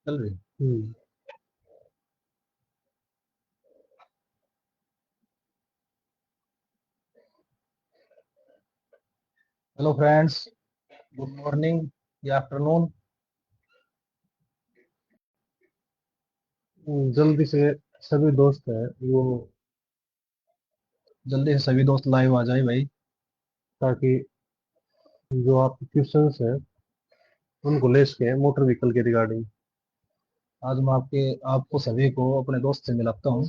चल रही। Hello friends, good morning या आफ्टरनून। जल्दी से सभी दोस्त हैं वो, जल्दी से सभी दोस्त लाइव आ जाए भाई। ताकि जो आपके क्वेश्चंस हैं उनको ले सके मोटर व्हीकल के रिगार्डिंग। आज मैं आपको सभी को अपने दोस्त से मिलाता हूँ,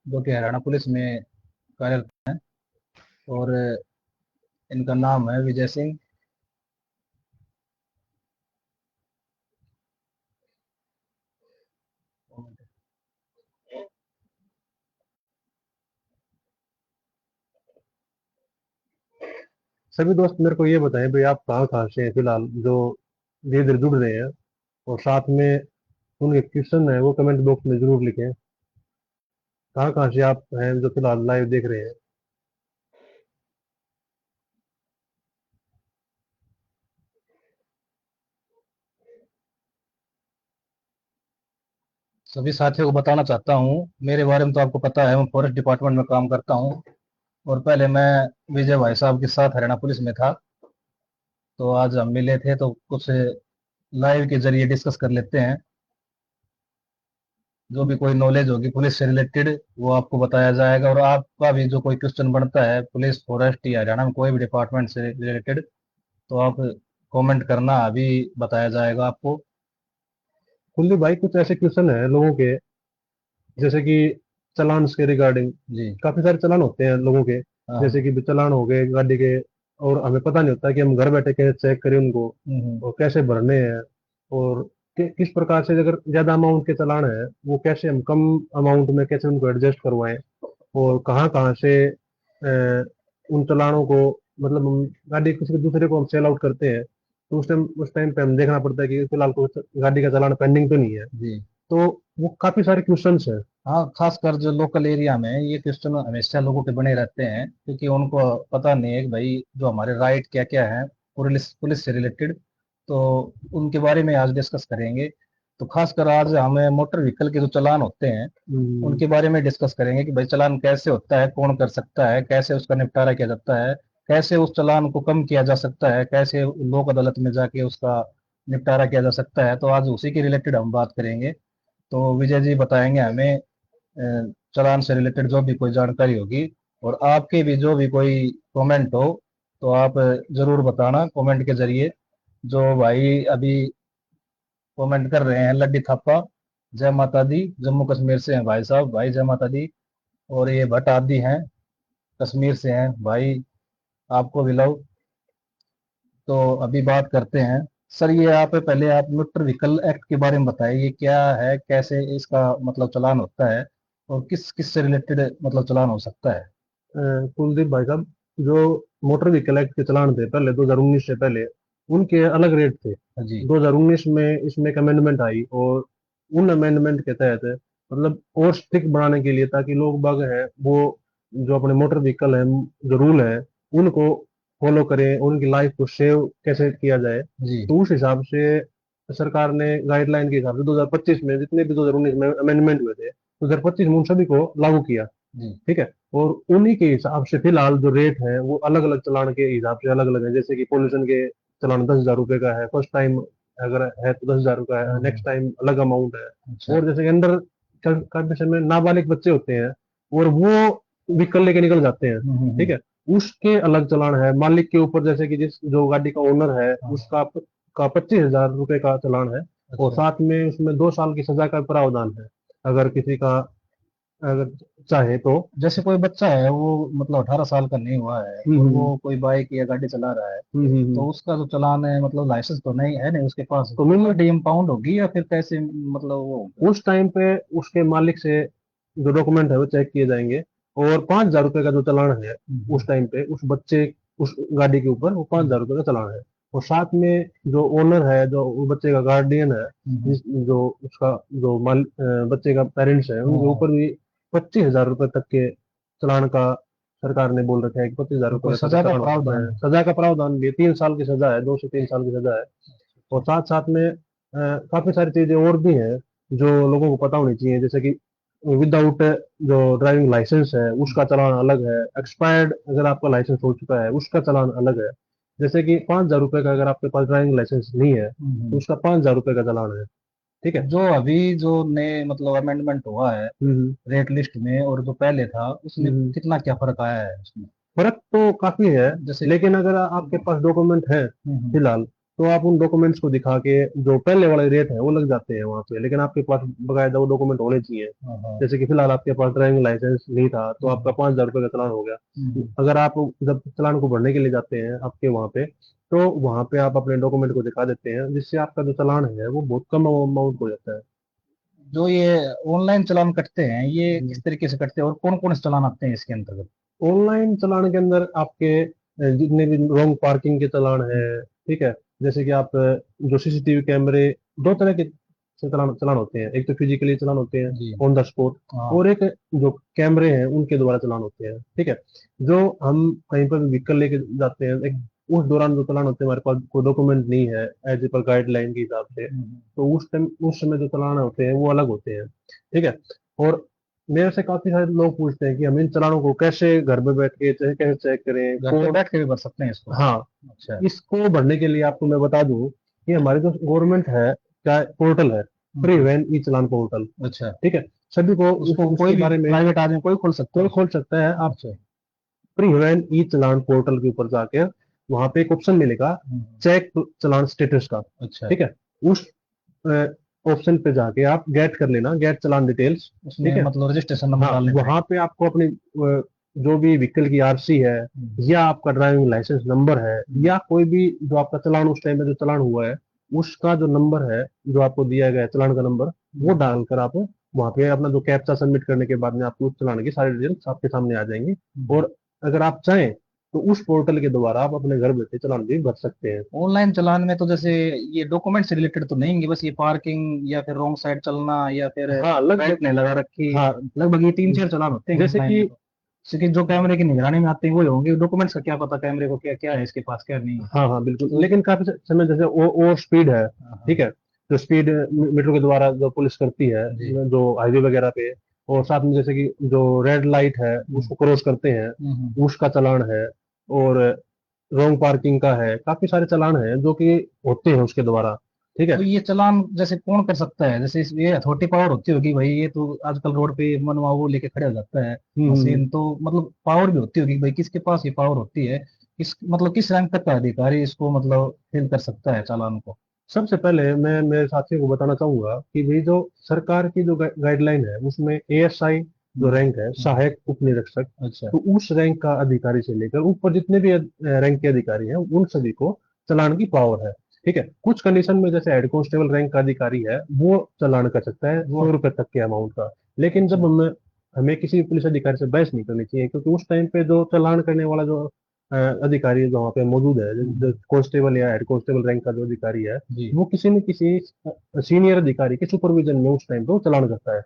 जो कि हरियाणा पुलिस में कार्यरत हैं। और इनका नाम है विजय सिंह। सभी दोस्त मेरे को ये बताएं भाई, आप कहाँ कहाँ से हैं फिलहाल, जो धीरे धीरे जुड़ रहे हैं, और साथ में उनके क्वेश्चन है वो कमेंट बॉक्स में जरूर लिखें। कहाँ कहाँ से आप हैं जो फिलहाल लाइव देख रहे हैं। सभी साथियों को बताना चाहता हूँ, मेरे बारे में तो आपको पता है, मैं फॉरेस्ट डिपार्टमेंट में काम करता हूँ। और पहले मैं विजय भाई साहब के साथ हरियाणा पुलिस में था। तो आज हम मिले थे तो कुछ लाइव के जरिए डिस्कस कर लेते हैं। जो भी कोई नॉलेज होगी पुलिस से रिलेटेड वो आपको बताया जाएगा। और आपका भी जो कोई क्वेश्चन बनता है पुलिस, फॉरेस्ट या हरियाणा में कोई भी डिपार्टमेंट से रिलेटेड, तो आप कमेंट करना, अभी बताया जाएगा आपको। कुलदीप भाई, कुछ ऐसे क्वेश्चन है लोगों के, जैसे कि चालान के रिगार्डिंग। जी। काफी सारे चालान होते हैं लोगों के, हाँ जैसे हाँ। कि चालान हो गए गाड़ी के, और हमें पता नहीं होता कि हम घर बैठे कैसे चेक करें उनको, हम्म। और कैसे भरने हैं, और किस प्रकार से अगर ज्यादा अमाउंट के चालान है वो कैसे हम कम अमाउंट में कैसे उनको एडजस्ट करवाएं, और कहाँ कहाँ से उन चालानों को, मतलब हम गाड़ी किसी के दूसरे को हम सेल आउट करते हैं, तो उस टाइम पे हम देखना पड़ता है कि फिलहाल कोई गाड़ी का चालान पेंडिंग तो नहीं है। जी। तो वो काफी सारे क्वेश्चंस हैं। हाँ, खासकर जो लोकल एरिया में ये क्वेश्चन हमेशा लोगों के बने रहते हैं, क्योंकि उनको पता नहीं है कि भाई जो हमारे राइट क्या क्या है पुलिस पुलिस से रिलेटेड। तो उनके बारे में आज डिस्कस करेंगे। तो खासकर आज हमें मोटर व्हीकल के जो चालान होते हैं हम्म, उनके बारे में डिस्कस करेंगे कि भाई चालान कैसे होता है, कौन कर सकता है, कैसे उसका निपटारा किया जाता है, कैसे उस चालान को कम किया जा सकता है, कैसे लोक अदालत में जाके उसका निपटारा किया जा सकता है। तो आज उसी के रिलेटेड हम बात करेंगे। तो विजय जी बताएंगे हमें चालान से रिलेटेड जो भी कोई जानकारी होगी। और आपके भी जो भी कोई कमेंट हो तो आप जरूर बताना कमेंट के जरिए। जो भाई अभी कमेंट कर रहे हैं, लड्डी थापा, जय माता दी, जम्मू कश्मीर से हैं भाई साहब, भाई जय माता दी। और ये भट्ट आदि हैं, कश्मीर से हैं भाई, आपको भी लव। तो अभी बात करते हैं। सर, ये आप पहले आप मोटर व्हीकल एक्ट के बारे में बताइए, ये क्या है, कैसे इसका मतलब चालान होता है, और किस किस से रिलेटेड मतलब चालान हो सकता है। कुलदीप भाई साहब, जो मोटर व्हीकल एक्ट के चलान थे पहले 2019 से पहले, उनके अलग रेट थे। जी। 2019 में इसमें एक अमेंडमेंट आई, और उन अमेंडमेंट के तहत मतलब और स्ट्रिक्ट बनाने के लिए, ताकि लोग बाग हैं वो जो अपने मोटर व्हीकल है, जो रूल है उनको फॉलो करें, उनकी लाइफ को सेव कैसे किया जाए। जी। तो उस हिसाब से सरकार ने गाइडलाइन के हिसाब से 2025 में जितने भी 2019 में अमेंडमेंट हुए थे, 2025 में उन सभी को लागू किया। जी। ठीक है। और उन्हीं के हिसाब से फिलहाल जो रेट है वो अलग अलग चालान के हिसाब से अलग अलग है। जैसे कि पोल्यूशन के चालान 10,000 रुपए का है, फर्स्ट टाइम अगर है तो 10,000 का है, नेक्स्ट टाइम अलग अमाउंट है। अच्छा। और जैसे कि अंडर कंडीशन में नाबालिग बच्चे होते हैं और वो व्हीकल लेके निकल जाते हैं, ठीक हम्म। है, उसके अलग चालान है। मालिक के ऊपर, जैसे कि जिस जो गाड़ी का ओनर है हाँ। उसका का 25,000 रुपए का चालान है। और अच्छा। साथ में उसमें 2 साल की सजा का प्रावधान है, अगर किसी का अगर चाहे तो। जैसे कोई बच्चा है, वो मतलब 18 साल का नहीं हुआ है हम्म और हम्म वो कोई बाइक या गाड़ी चला रहा है, हम्म। तो उसका जो चालान है, मतलब लाइसेंस तो नहीं है, नहीं उसके पास, तो तो मिनिमम गाड़ी इम्पाउंड होगी या फिर कैसे मतलब वो होगा। उस टाइम पे उसके मालिक से जो डॉक्यूमेंट है वो चेक किए जाएंगे, और 5,000 रुपए का जो चालान है हम्म। उस टाइम पे उस बच्चे, उस गाड़ी के ऊपर वो 5,000 रुपए का चालान है। और साथ में जो ओनर है, जो वो बच्चे का गार्डियन है, हम्म, जो उसका जो बच्चे का पेरेंट्स है, उनके हाँ। ऊपर भी 25,000 रुपए तक के चालान का सरकार ने बोल रखा है कि पच्चीस हजार तो कोई रुपए तक का सजा का चालान हो सकता प्रावधान है। है? सजा का प्रावधान भी है, 3 साल की सजा है, 2 से 3 साल की सजा है। और साथ साथ में काफी सारी चीजें और भी हैं जो लोगों को पता होनी चाहिए, जैसे कि विदाउट जो ड्राइविंग लाइसेंस है उसका चालान अलग है, एक्सपायर्ड अगर आपका लाइसेंस हो चुका है उसका चालान अलग है। जैसे कि 5,000 रुपए का अगर आपके पास ड्राइविंग लाइसेंस नहीं है तो हम्म। उसका 5,000 रुपए का चालान है। ठीक है। जो अभी जो नए मतलब अमेंडमेंट हुआ है हम्म रेट लिस्ट में और जो पहले था उसमें हम्म। कितना क्या फर्क आया है उसमें? फर्क तो काफी है, जैसे लेकिन अगर आपके पास डॉक्यूमेंट है हम्म। फिलहाल, तो आप उन डॉक्यूमेंट्स को दिखा के जो पहले वाले रेट है वो लग जाते हैं वहां पे, लेकिन आपके पास बकायदा वो डॉक्यूमेंट होने चाहिए। हाँ हाँ। जैसे कि फिलहाल आपके पास ड्राइविंग लाइसेंस नहीं था तो आपका हम्म 5,000 रुपये का चालान हो गया। हम्म। अगर आप जब चालान को भरने के लिए जाते हैं आपके वहां पे, तो वहां पे आप अपने डॉक्यूमेंट को दिखा देते हैं, जिससे आपका जो चालान है वो बहुत कम अमाउंट हो जाता है। जो ये ऑनलाइन चालान कटते हैं ये हम्म। किस तरीके से कटते हैं और कौन कौन से चालान आते हैं इसके अंतर्गत? ऑनलाइन चालान के अंदर आपके जितने भी रॉन्ग पार्किंग के चालान है, ठीक है, जैसे कि आप जो सीसीटीवी कैमरे, दो तरह के से चालान चालान होते हैं, एक तो फिजिकली चालान होते हैं जी। ऑन द स्पॉट, हाँ। और एक जो कैमरे हैं उनके द्वारा चालान होते हैं। ठीक है। जो हम कहीं पर व्हीकल लेके जाते हैं, एक उस दौरान जो चालान होते हैं, हमारे पास कोई डॉक्यूमेंट नहीं है एज पर गाइडलाइन के हिसाब से, हम्म। तो उस टाइम उस समय जो चालान होते हैं वो अलग होते हैं। ठीक है। और मेरे से काफी सारे लोग पूछते हैं कि हम इन चालानों को कैसे घर में बैठ के चाहे कैसे चेक करें, घर पे कौन। बैठ के भी भर सकते हैं इसको? हाँ, अच्छा। इसको भरने के लिए आपको मैं बता दूं कि हमारे जो गवर्नमेंट है, क्या पोर्टल है, हम्म। परिवहन ई चालान पोर्टल। अच्छा। ठीक है। सभी को उसको कोई उसके भी बारे में प्राइवेट आदमी कोई खोल सकता कोई है? खोल सकता है। आप अच्छा। परिवहन ई चालान पोर्टल के ऊपर जाकर वहां पे एक ऑप्शन मिलेगा, हम्म। चेक चालान स्टेटस का। अच्छा। ठीक है। उस ऑप्शन पे जाके आप गेट कर लेना, गेट चालान डिटेल्स। उसमें ठीक है। मतलब रजिस्ट्रेशन नंबर हाँ, डालने वहां पड़ेंगे? पे आपको अपनी जो भी व्हीकल की आरसी है, हम्म या आपका ड्राइविंग लाइसेंस नंबर है, हम्म या कोई भी जो आपका चालान उस टाइम में जो चालान हुआ है उसका जो नंबर है, जो आपको दिया गया है चालान का नंबर, वो हम्म। डालकर आप वहां पे अपना जो कैप्चा सबमिट करने के बाद में आपको उस चालान की सारी डिटेल्स आपके सामने आ जाएंगी। हम्म। और अगर आप चाहें तो उस पोर्टल के द्वारा आप अपने घर बैठे चालान भी भर सकते हैं। ऑनलाइन चालान में तो जैसे ये डॉक्यूमेंट से रिलेटेड तो नहीं है, बस ये पार्किंग या फिर रॉन्ग साइड चलना या फिर हाँ, बेल्ट लगभग। नहीं लगा रखी, हाँ, लगभग ये तीन चार चालान होते हैं जैसे ऑनलाइन में कि तो। क्योंकि जो कैमरे की निगरानी में आते हैं वही होंगे, डॉक्यूमेंट्स का क्या पता कैमरे को क्या क्या है इसके पास क्या नहीं है। हाँ हाँ बिल्कुल, तो लेकिन काफी समय जैसे ओवर स्पीड है। हाँ हाँ। ठीक है। जो स्पीड मीटर के द्वारा जो पुलिस करती है, जी। जो हाईवे वगैरह पे, और साथ में जैसे कि जो रेड लाइट है हम्म उसको क्रॉस करते हैं, हम्म। उसका चालान है। और रॉन्ग पार्किंग का है, काफी सारे चालान हैं जो कि होते हैं उसके द्वारा। ठीक है। तो ये चालान जैसे कौन कर सकता है? जैसे ये अथॉरिटी पावर होती होगी भाई, ये तो आजकल रोड पे मनवा वो लेके खड़े हो जाता है हम्म। मशीन, तो मतलब पावर भी होती होगी भाई, किसके पास ये पावर होती है? किस मतलब किस रैंक तक का अधिकारी इसको मतलब फिल कर सकता है चालान को? सबसे पहले मैं मेरे साथियों को बताना चाहूंगा कि भाई जो सरकार की जो गाइडलाइन है उसमें एएसआई जो हम्म रैंक है, सहायक उप निरीक्षक, अच्छा। तो उस रैंक का अधिकारी से लेकर ऊपर जितने भी रैंक के अधिकारी हैं उन सभी को चालान की पावर है। ठीक है। कुछ कंडीशन में जैसे हेड कांस्टेबल रैंक का अधिकारी है वो चालान कर सकता है वो 100 रुपए तक के अमाउंट का। लेकिन अच्छा। जब हमें किसी भी पुलिस अधिकारी से बहस नहीं करनी चाहिए, क्योंकि उस टाइम पे जो चालान करने वाला जो अधिकारी जो वहाँ पे मौजूद है, जो हम्म। कांस्टेबल या हेड कांस्टेबल रैंक का जो अधिकारी है, जी। वो किसी न किसी सीनियर अधिकारी के सुपरविजन में उस टाइम पे वो चालान करता है।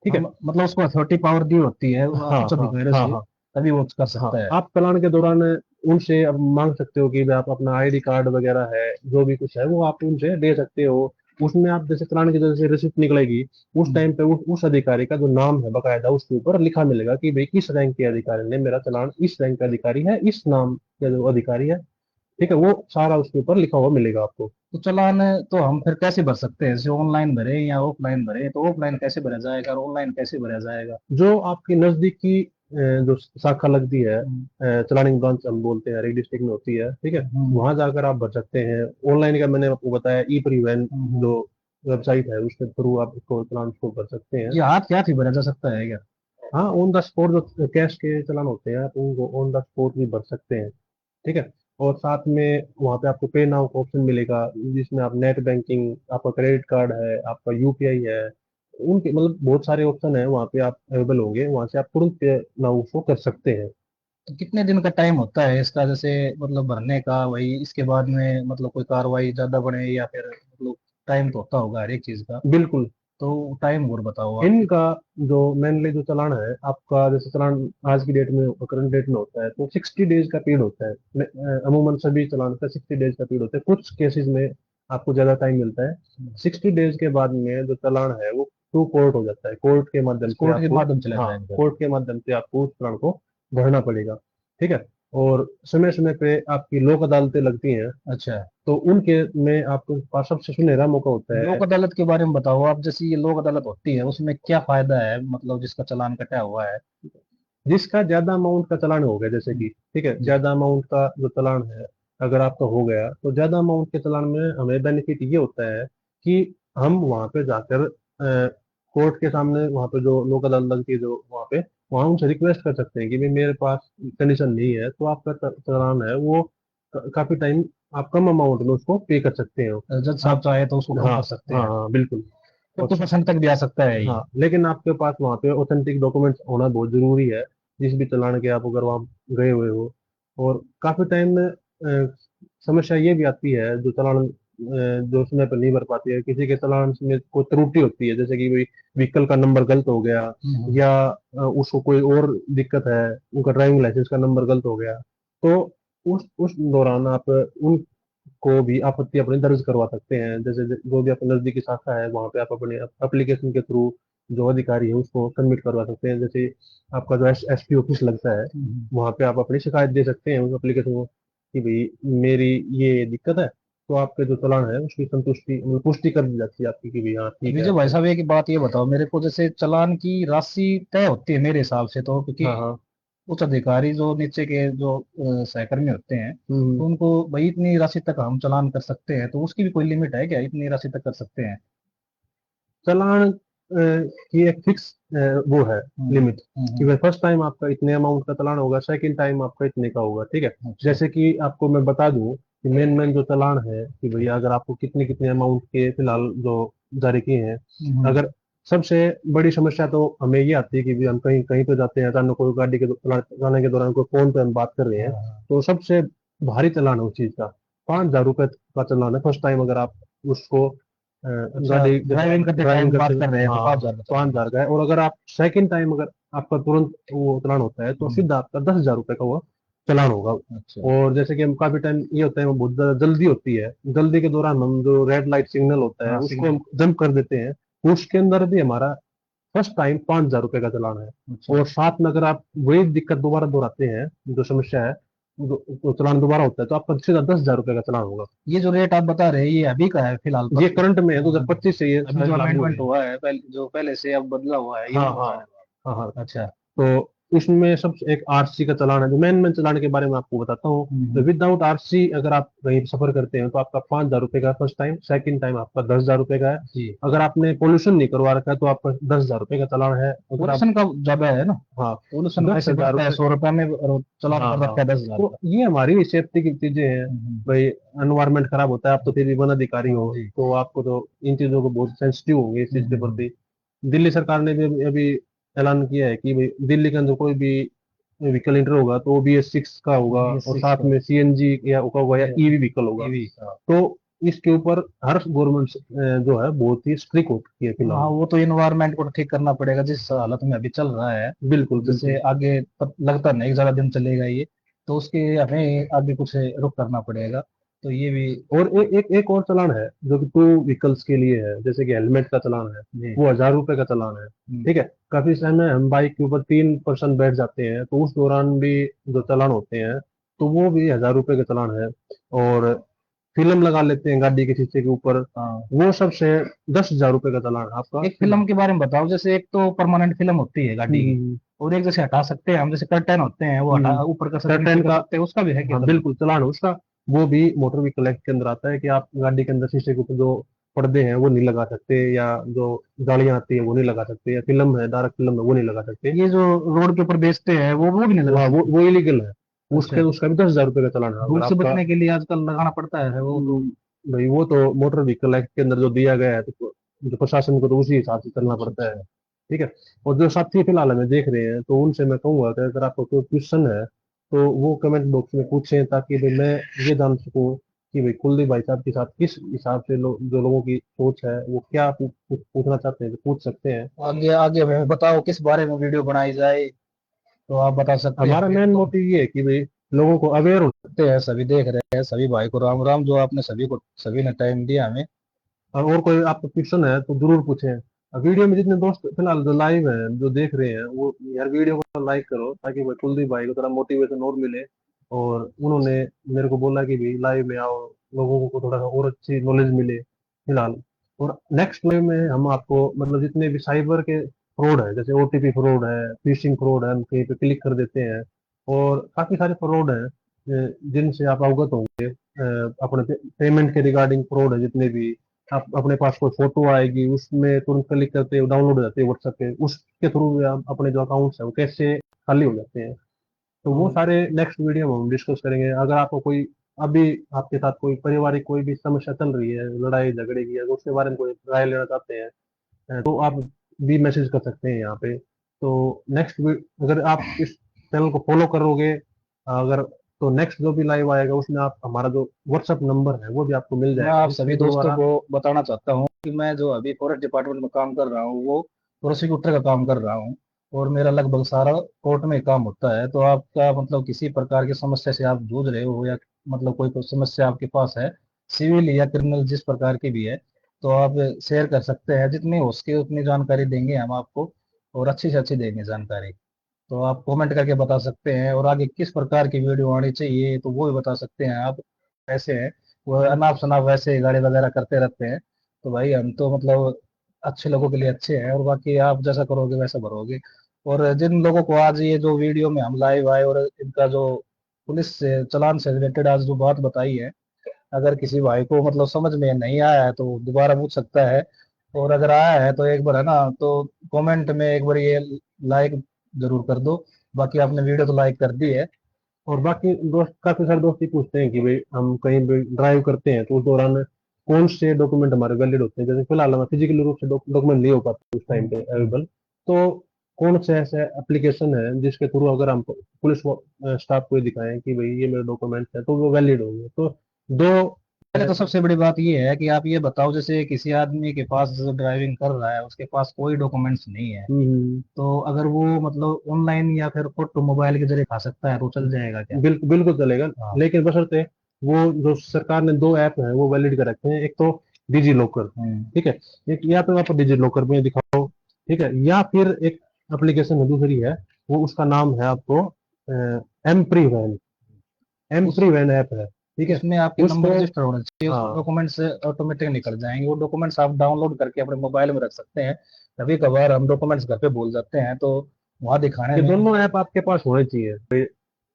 ठीक हम है। मतलब उसको अथॉरिटी पावर दी होती है हाँ उच्च हाँ अधिकारियों हाँ से, हाँ तभी वो कर हाँ। सकता है। आप चालान के दौरान उनसे अब मांग सकते हो कि भाई आप अपना आईडी कार्ड वगैरह है, जो भी कुछ है वो आप उनसे दे सकते हो। उसमें आप जैसे चालान की जैसे रिसिप्ट निकलेगी, उस हम्म। टाइम पे उस अधिकारी का जो नाम है बकायदा उसके ऊपर लिखा मिलेगा कि भाई किस रैंक के अधिकारी ने मेरा चालान, इस रैंक का अधिकारी है, इस नाम का जो अधिकारी है। ठीक है। वो सारा उसके ऊपर लिखा हुआ मिलेगा आपको। तो चालान तो हम फिर कैसे भर सकते हैं? जैसे ऑनलाइन भरे या ऑफलाइन भरे? तो ऑफलाइन कैसे भरा जाएगा और ऑनलाइन कैसे भरा जाएगा? जो आपकी नजदीकी जो शाखा लगती है, हम्म चलानिंग ब्रांच हम बोलते हैं, हर डिस्ट्रिक्ट में होती है। ठीक है। हम्म वहां जाकर आप भर सकते हैं। ऑनलाइन का मैंने आपको बताया, ई परिवहन हम्म। जो वेबसाइट है उसके थ्रू आप इसको चालान को भर सकते हैं। ये हाथ क्या ही भरा जा सकता है क्या? हाँ, ऑन द स्पॉट जो कैश के चालान होते हैं आप उनको ऑन द स्पॉट भी भर सकते हैं। ठीक है। और साथ में वहाँ पे आपको पे नाउ का ऑप्शन मिलेगा, जिसमें आप नेट बैंकिंग, आपका क्रेडिट कार्ड है, आपका यूपीआई है, उनके मतलब बहुत सारे ऑप्शन है वहाँ पे आप अवेलेबल होंगे, वहाँ से आप तुरंत पे नाउ को कर सकते हैं। तो कितने दिन का टाइम होता है इसका, जैसे मतलब भरने का, वही इसके बाद में मतलब कोई कार्रवाई ज्यादा बढ़े या फिर मतलब टाइम तो होता होगा हर एक चीज का, बिल्कुल। तो टाइम और बताओ आप। इनका जो मेनली जो चालान है आपका, जैसे चालान आज की डेट में करंट डेट में होता है तो 60 डेज का पीरियड होता है। अमूमन सभी चालान का 60 डेज का पीरियड होता है, कुछ केसेस में आपको ज्यादा टाइम मिलता है। 60 डेज के बाद में जो चालान है वो टू कोर्ट हो जाता है, कोर्ट के माध्यम से कोर्ट के आपको, माध्यम चला हाँ जाएगा। कोर्ट के माध्यम से आपको उस चालान को भरना पड़ेगा। ठीक है। और समय समय पे आपकी लोक अदालतें लगती हैं, अच्छा, तो उनके में आपको पास सबसे सुनहरा मौका होता लोक है। अदालत के बारे में बताओ आप, जैसे ये लोक अदालत होती है उसमें क्या फायदा है, मतलब जिसका चालान कटा हुआ है। जिसका ज्यादा अमाउंट का चालान हो गया, जैसे कि ठीक है, जी। ज्यादा अमाउंट का जो चालान है अगर आपका हो गया, तो ज्यादा अमाउंट के चालान में हमें बेनिफिट ये होता है कि हम वहां पे जाकर कोर्ट के सामने, वहां पे जो लोक अदालत की जो वहां उनसे रिक्वेस्ट कर सकते हैं कि भाई मेरे पास कंडीशन नहीं है, तो आपका चालान है वो काफी टाइम आप कम अमाउंट में उसको पे कर सकते हो। जज साहब आप, चाहे तो उसको कम हाँ कर सकते हाँ हैं। हाँ बिल्कुल। 50% तक भी आ सकता है ये। हाँ लेकिन आपके पास वहाँ पे ऑथेंटिक डॉक्यूमेंट्स होना बहुत जरूरी है, जिस भी चालान के आप अगर वहाँ गए हुए हो। और काफी टाइम में समस्या ये भी आती है, जो चालान जो समय पर नहीं भर पाती है, किसी के चालान में कोई त्रुटि होती है, जैसे कि भाई व्हीकल का नंबर गलत हो गया, हम्म। या उसको कोई और दिक्कत है, उनका ड्राइविंग लाइसेंस का नंबर गलत हो गया, तो उस दौरान आप उन को भी आपत्ति अपनी दर्ज करवा सकते हैं। जैसे जो भी आपकी नजदीकी शाखा है वहाँ पे आप अपने एप्लीकेशन के थ्रू जो अधिकारी है उसको सबमिट करवा सकते हैं। जैसे आपका जो एसपी ऑफिस लगता है, हम्म। वहाँ पे आप अपनी शिकायत दे सकते हैं उस एप्लीकेशन को कि भाई मेरी ये दिक्कत है, तो आपके जो चालान है उसकी संतुष्टि मतलब पुष्टि कर दी जाती है आपकी कि भाई हाँ ठीक है विजय भाई आपका। साहब, एक बात ये बताओ मेरे को, जैसे चालान की राशि तय होती है मेरे हिसाब से, तो क्योंकि हाँ हाँ। उच्च अधिकारी जो नीचे के जो सहकर्मी होते हैं, हम्म। तो उनको भाई इतनी राशि तक हम चालान कर सकते हैं, तो उसकी भी कोई लिमिट है क्या, इतनी राशि तक कर सकते हैं। चालान की एक फिक्स वो है लिमिट, कि भाई फर्स्ट टाइम आपका इतने अमाउंट का चालान होगा, सेकंड टाइम आपका इतने का होगा। ठीक है। अच्छा। जैसे कि आपको मैं बता दूं कि मेन मेन जो चालान है कि भैया अगर आपको कितने कितने अमाउंट के फिलहाल जो जारी किए हैं, हम्म। अगर सबसे बड़ी समस्या तो हमें ये आती है कि भी हम कहीं कहीं पे जाते हैं, अचानक कोई गाड़ी के चलाने के दौरान कोई फोन पे हम बात कर रहे हैं, हाँ। तो सबसे भारी चालान है उस चीज का 5,000 रुपए का चालान है फर्स्ट टाइम अगर आप उसको अच्छा, गाड़ी जब ड्राइविंग करते ड्राइविंग टाइम करते बात हुए, कर रहे हैं तो हाँ 5,000 का पाँच चालान है। हजार का है। और अगर आप सेकंड टाइम अगर आपका तुरंत वो चालान होता है तो हम्म। सीधा आपका 10,000 रुपए का वो चालान होगा। अच्छा। और जैसे कि हम काफी टाइम ये होता है, वो बहुत ज्यादा जल्दी होती है, जल्दी के दौरान हम जो रेड लाइट सिग्नल होता है हाँ, उसको सिग्नल। हम जंप कर देते हैं, उसके अंदर भी हमारा फर्स्ट टाइम 5,000 रुपए का चालान है। अच्छा। और साथ में अगर आप वही दिक्कत दोबारा दोहराते हैं, जो समस्या है, तो चालान दोबारा होता है तो आपका सीधा 10,000 रुपए का चालान होगा। ये जो रेट आप बता रहे हैं ये अभी का है फिलहाल ये पर। करंट में है, 2025 से ये अभी जो शायद लागू अमेंडमेंट है। हुआ है, पहले जो पहले से अब बदला हुआ है, ये हाँ जो हाँ बता रहे हाँ हाँ। हो। अच्छा। तो इसमें सब एक आरसी का चालान है, जो मेन मेन चालान के बारे में आपको बताता हूँ। तो हम्म। विदाउट आरसी अगर आप कहीं सफर करते हैं तो आपका 5,000 रुपए का फर्स्ट टाइम, सेकंड टाइम आपका 10,000 रुपए का है। जी। अगर आपने पोल्यूशन नहीं करवा रखा है तो आपका 10,000 रुपए का चालान है। अगर आप, पोल्यूशन का ज्यादा है ना, हाँ पोल्यूशन दस वैसे हजार बढ़ता है रुपये 100 रुपए में, और चालान हाँ कर हाँ। रखा है 10,000 तो का। ये हमारी सेफ्टी की चीजें हैं। भाई एनवायरनमेंट खराब होता है, आप तो फिर भी वन अधिकारी हाँ हो, जी। तो आपको तो इन चीजों को बहुत सेंसिटिव होंगे इस चीज के हम्म। प्रति। दिल्ली सरकार ने भी अभी ऐलान किया है कि भाई दिल्ली के अंदर कोई भी व्हीकल इंटर होगा तो वो BS6 का होगा, और BS6 साथ का। में CNG होगा या ईवी व्हीकल होगा। ईवी का। तो इसके ऊपर हर गवर्नमेंट जो है बहुत ही स्ट्रिक्ट हो चुकी है हाँ, फिलहाल। वो तो इन्वायरमेंट को ठीक करना पड़ेगा जिस हालत में अभी चल रहा है। बिल्कुल जैसे बिल्कुल। आगे लगता नहीं ज्यादा दिन चलेगा ये, तो उसके हमें आगे कुछ रुख करना पड़ेगा, तो ये भी। और एक और चालान है जो कि टू व्हीकल्स के लिए है, जैसे कि हेलमेट का चालान है, जी। वो 1,000 रुपए का चालान है। हम्म। ठीक है। काफी समय हम बाइक के ऊपर 3 पर्सन बैठ जाते हैं, तो उस दौरान भी जो चालान होते हैं तो वो भी 1,000 रुपए का चालान है। और फिल्म लगा लेते हैं गाड़ी के शीशे के ऊपर, हाँ, वो सबसे 10,000 रुपए का चालान है आपका एक सीधा। फिल्म के बारे में बताओ, जैसे एक तो परमानेंट फिल्म होती है गाड़ी की, हम्म और एक जैसे हटा सकते हैं हम, जैसे कर्टन होते हैं वो हटा, हम्म। ऊपर कर सकते हैं नीचे कर्टन कर का, सकते हैं, उसका भी है क्या हाँ चालान। बिल्कुल चालान है उसका। वो भी मोटर व्हीकल एक्ट के अंदर आता है कि आप गाड़ी के अंदर शीशे के ऊपर जो पर्दे हैं वो नहीं लगा सकते, या जो गाड़ियां आती है वो नहीं लगा सकते, या फिल्म है डार्क फिल्म है वो नहीं लगा सकते। ये जो रोड के ऊपर बेचते हैं वो भी नहीं लगा सकते। वो इलीगल है। उसके अच्छा। उसका भी 10,000 रुपए का चालान है अगर धूप से आपका। बचने के लिए आजकल लगाना पड़ता है वो तो। भाई वो तो मोटर व्हीकल एक्ट के अंदर जो दिया गया है, तो जो प्रशासन को तो उसी हिसाब से चलना अच्छा पड़ता है। अच्छा। ठीक है। और जो साथी फिलहाल हमें देख रहे हैं तो उनसे मैं कहूंगा कि अगर आपको कोई क्वेश्चन है तो वो कमेंट बॉक्स में पूछें, ताकि भाई मैं ये जान सकूं कि भाई कुलदीप भाई साहब के साथ किस हिसाब से जो लोगों की सोच है वो क्या पूछना चाहते हैं, तो पूछ सकते हैं। आगे आगे हमें बताओ किस बारे में वीडियो बनाई जाए, तो आप बता सकते हैं हमारा हमें मेन तो। मोटिव ये है कि भाई लोगों को अवेयर हो। सकते हैं, सभी देख रहे हैं, सभी भाई को राम राम, जो आपने सभी को, सभी ने टाइम दिया हमें। और कोई आपको क्वेश्चन है तो जरूर पूछें। वीडियो में जितने दोस्त फिलहाल जो लाइव हैं, जो देख रहे हैं, वो यार वीडियो को लाइक करो, ताकि भाई कुलदीप भाई को थोड़ा मोटिवेशन और मिले। और उन्होंने मेरे को बोला कि भाई लाइव में आओ, लोगों को थोड़ा सा और अच्छी नॉलेज मिले फिलहाल। और नेक्स्ट लाइव में हम आपको मतलब जितने भी साइबर के फ्रॉड है, जैसे ओटीपी फ्रॉड है, फिशिंग फ्रॉड है, हम कहीं पे क्लिक कर देते हैं, और काफी सारे फ्रॉड हैं जिनसे आप अवगत होंगे। अपने पेमेंट के रिगार्डिंग फ्रॉड है जितने भी। आप अपने पास कोई फोटो आएगी, उसमें तुरंत क्लिक करते हो डाउनलोड हो जाते हैं व्हाट्सएप पे, उसके थ्रू आप अपने जो अकाउंट्स है वो कैसे खाली हो जाते हैं। तो वो तो सारे नेक्स्ट वीडियो में हम डिस्कस करेंगे। अगर आपको कोई अभी आपके साथ कोई पारिवारिक कोई भी समस्या चल रही है, लड़ाई झगड़े की है, तो उसके बारे में कोई राय लेना चाहते हैं, तो आप भी मैसेज कर सकते हैं यहाँ पे। तो नेक्स्ट, अगर आप इस चैनल को फॉलो करोगे, अगर, तो नेक्स्ट जो भी लाइव आएगा उसमें आप हमारा जो व्हाट्सएप नंबर है वो भी आपको मिल मैं जाएगा, आप सभी जिसके दोस्तों द्वारा। को बताना चाहता हूँ कि मैं जो अभी फॉरेस्ट डिपार्टमेंट में काम कर रहा हूँ वो प्रोसिक्यूटर का काम कर रहा हूँ, और मेरा लगभग सारा कोर्ट में काम होता है। तो आपका मतलब किसी प्रकार की समस्या से आप जूझ रहे हो, या मतलब कोई समस्या आपके पास है, सिविल या क्रिमिनल जिस प्रकार की भी है, तो आप शेयर कर सकते हैं। जितनी हो सके उतनी जानकारी देंगे हम आपको, और अच्छी से अच्छी देंगे जानकारी। तो आप कमेंट करके बता सकते हैं, और आगे किस प्रकार की वीडियो आनी चाहिए तो वो भी बता सकते हैं आप। ऐसे हैं वो अनाप शनाप वैसे ही गाड़ी वगैरह करते रहते हैं, तो भाई हम तो मतलब अच्छे लोगों के लिए अच्छे हैं, और बाकी आप जैसा करोगे वैसा भरोगे। और जिन लोगों को आज ये जो वीडियो में हम लाइव आए, और इनका जो पुलिस से चालान से रिलेटेड आज जो बात बताई है, अगर किसी भाई को मतलब समझ में नहीं आया है तो वो दोबारा पूछ सकता है, और अगर आया है तो एक बार है ना, तो कमेंट में एक बार ये लाइक जरूर कर दो। बाकी आपने वीडियो तो लाइक कर दी है। और बाकी दोस्त, काफी सारे दोस्त ये पूछते हैं कि भाई हम कहीं भी ड्राइव करते हैं तो उस दौरान कौन से डॉक्यूमेंट हमारे वैलिड होते हैं। जैसे फिलहाल हमें फिजिकली रूप से डॉक्यूमेंट नहीं हो पाते उस टाइम पे अवेलेबल, तो कौन से ऐसे एप्लीकेशन है जिसके थ्रू अगर हम पुलिस स्टाफ को ये दिखाएं कि भाई ये मेरे डॉक्यूमेंट है, तो वो वैलिड होंगे। तो दो। पहले तो सबसे बड़ी बात ये है कि आप ये बताओ, जैसे किसी आदमी के पास जो ड्राइविंग कर रहा है उसके पास कोई डॉक्यूमेंट्स नहीं है, हम्म, तो अगर वो मतलब ऑनलाइन या फिर फोटो मोबाइल के जरिए खा सकता है तो चल जाएगा क्या? बिल्कुल चलेगा। हाँ। लेकिन बशर्ते वो जो सरकार ने दो ऐप है वो वैलिड कर रखे हैं। एक तो डिजी लॉकर, हम्म। ठीक है, एक या तो आप डिजी लॉकर में दिखाओ, ठीक है, या फिर एक एप्लीकेशन है दूसरी है, वो उसका नाम है आपको एम प्री वैन, एम उस प्री वैन ऐप है, ठीक है। उसमें आपके उसको, नंबर रजिस्टर होने चाहिए, उस हाँ, डॉक्यूमेंट्स ऑटोमेटिक निकल जाएंगे। वो डॉक्यूमेंट्स आप डाउनलोड करके अपने मोबाइल में रख सकते हैं। कभी कभार हम डॉक्यूमेंट्स घर पे भूल जाते हैं, तो वहाँ दिखाने ये में। दोनों ऐप आपके पास होने चाहिए।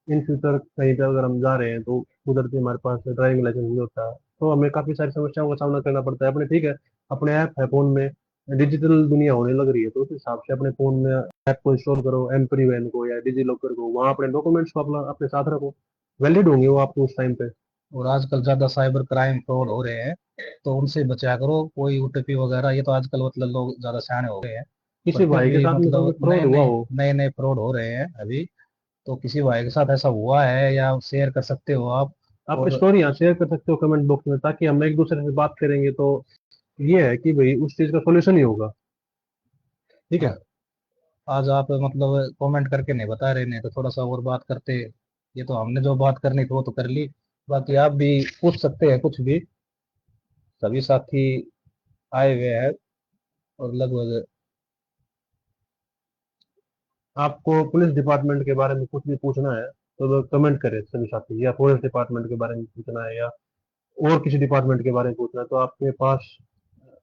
इन फ्यूचर कहीं पे अगर हम जा रहे हैं तो उधर से हमारे पास ड्राइविंग लाइसेंस नहीं होता, तो हमें काफी सारी समस्याओं का सामना करना पड़ता है अपने, ठीक है। अपने ऐप है फोन में, डिजिटल दुनिया होने लग रही है, तो उस हिसाब से अपने फोन में ऐप को इंस्टॉल करो, एम्परी वैन को या डिजी लॉकर को, वहाँ अपने डॉक्यूमेंट्स को अपना अपने साथ रखो, वैलिड होंगे वो आपको उस टाइम पे। और आजकल ज्यादा साइबर क्राइम फ्रॉड हो रहे हैं, तो उनसे बचा करो। कोई ओटीपी वगैरह, ये तो आजकल मतलब लोग ज्यादा सयाने हो गए हैं, पर किसी फिर भाई के भी साथ में कभी मतलब फ्रॉड हुआ हो। नए नए फ्रॉड हो रहे हैं अभी। तो किसी भाई के साथ ऐसा हुआ है या शेयर कर सकते हो आप। आप और स्टोरी यहाँ शेयर कर सकते हो कमेंट बॉक्स में, ताकि हम एक दूसरे से बात करेंगे तो ये है कि भाई उस चीज का सोल्यूशन ही होगा, ठीक है। आज आप मतलब कमेंट करके नहीं बता रहे, नहीं तो थोड़ा सा और बात करते। ये तो हमने जो बात करनी थी वो तो कर ली। बाकी आप भी पूछ सकते हैं कुछ भी, सभी साथी आए हुए हैं, और लगभग। आपको पुलिस डिपार्टमेंट के बारे में कुछ भी पूछना है तो कमेंट करें सभी साथी, या फॉरेस्ट डिपार्टमेंट के बारे में पूछना है, या और किसी डिपार्टमेंट के बारे में पूछना है, तो आपके पास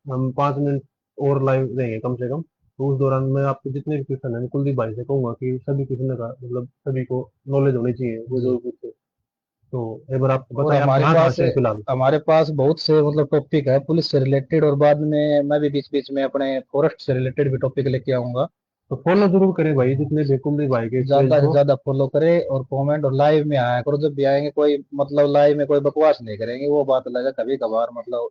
हम 5 मिनट और लाइव देंगे कम से कम। तो उस दौरान मैं आपको जितने भी क्वेश्चन है, मैं कुलदीप भाई से कहूंगा कि सभी क्वेश्चन का मतलब सभी को नॉलेज होनी चाहिए, वो जी। जो पूछे। तो एक बार आप और बताएं, आप कहाँ कहाँ से हैं फिलहाल। हमारे पास बहुत से मतलब टॉपिक है पुलिस से रिलेटेड, और बाद में मैं भी बीच बीच में अपने फॉरेस्ट से रिलेटेड भी टॉपिक लेके आऊंगा। तो फॉलो जरूर करें भाई, जितने भी कुलदीप भाई के पेज ज्यादा से को। ज्यादा फॉलो करें, और कमेंट और लाइव में आया करो। जब भी आएंगे कोई मतलब लाइव में कोई बकवास नहीं करेंगे, वो बात अलग है। कभी कभार मतलब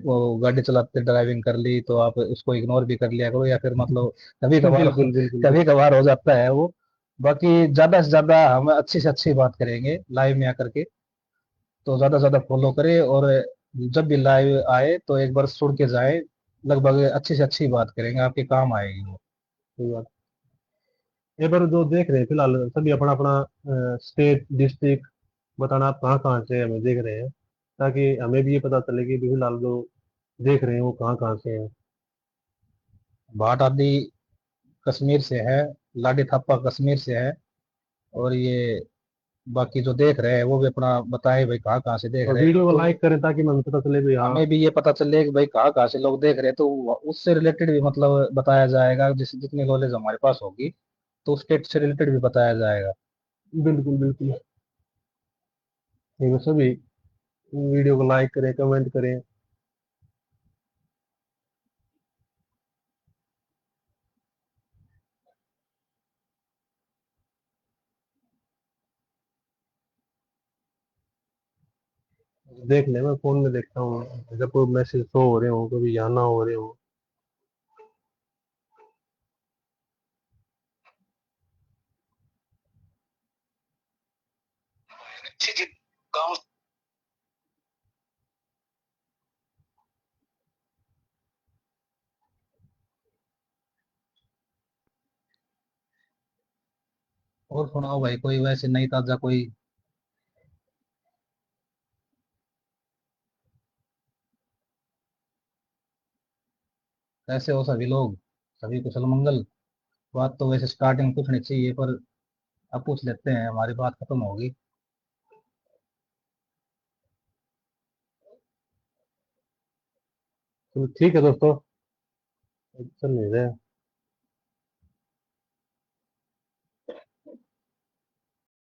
वो गाड़ी चलाते ड्राइविंग कर ली तो आप उसको इग्नोर भी कर लिया करो, या फिर मतलब कभी कभार बिल्कुल बिल्कुल। कभी कभार हो जाता है वो। बाकी ज्यादा से ज्यादा हम अच्छी से अच्छी बात करेंगे लाइव में आकर के। तो ज्यादा से ज्यादा फॉलो करें, और जब भी लाइव आए तो एक बार सुन के जाए। लगभग अच्छी से अच्छी बात करेंगे, आपके काम आएगी वो। कोई बात। ये पर जो देख रहे हैं फिलहाल सभी अपना अपना स्टेट डिस्ट्रिक्ट बताना, आप कहाँ कहाँ से हमें देख रहे हैं, ताकि हमें भी ये पता चले कि फिलहाल जो देख रहे हैं वो कहाँ कहाँ से हैं। भाट आदि कश्मीर से है, लाडी थापा कश्मीर से है, और ये बाकी जो देख रहे हैं वो भी अपना बताए भाई कहाँ कहाँ से देख और रहे हैं, वीडियो को तो लाइक करें ताकि हमें पता चले भी हाँ। हमें भी ये पता चले कि भाई कहाँ कहाँ से लोग देख रहे हैं, तो उससे रिलेटेड भी मतलब बताया जाएगा। जितनी नॉलेज हमारे पास होगी तो स्टेट से रिलेटेड भी बताया जाएगा। बिल्कुल बिल्कुल। ठीक है, सभी वीडियो को लाइक करें, कमेंट करें। देख ले, मैं फोन में देखता हूँ जब कोई मैसेज शो हो रहे हो, कभी यहाँ ना हो रहे हो। अच्छी चीज गाँव। और सुनाओ भाई, कोई वैसे नई ताजा कोई। कैसे हो सभी लोग, सभी कुशल मंगल। बात तो वैसे स्टार्टिंग पूछनी चाहिए, पर अब पूछ लेते हैं, हमारी बात खत्म होगी। तो ठीक है दोस्तों, चल नहीं रहे।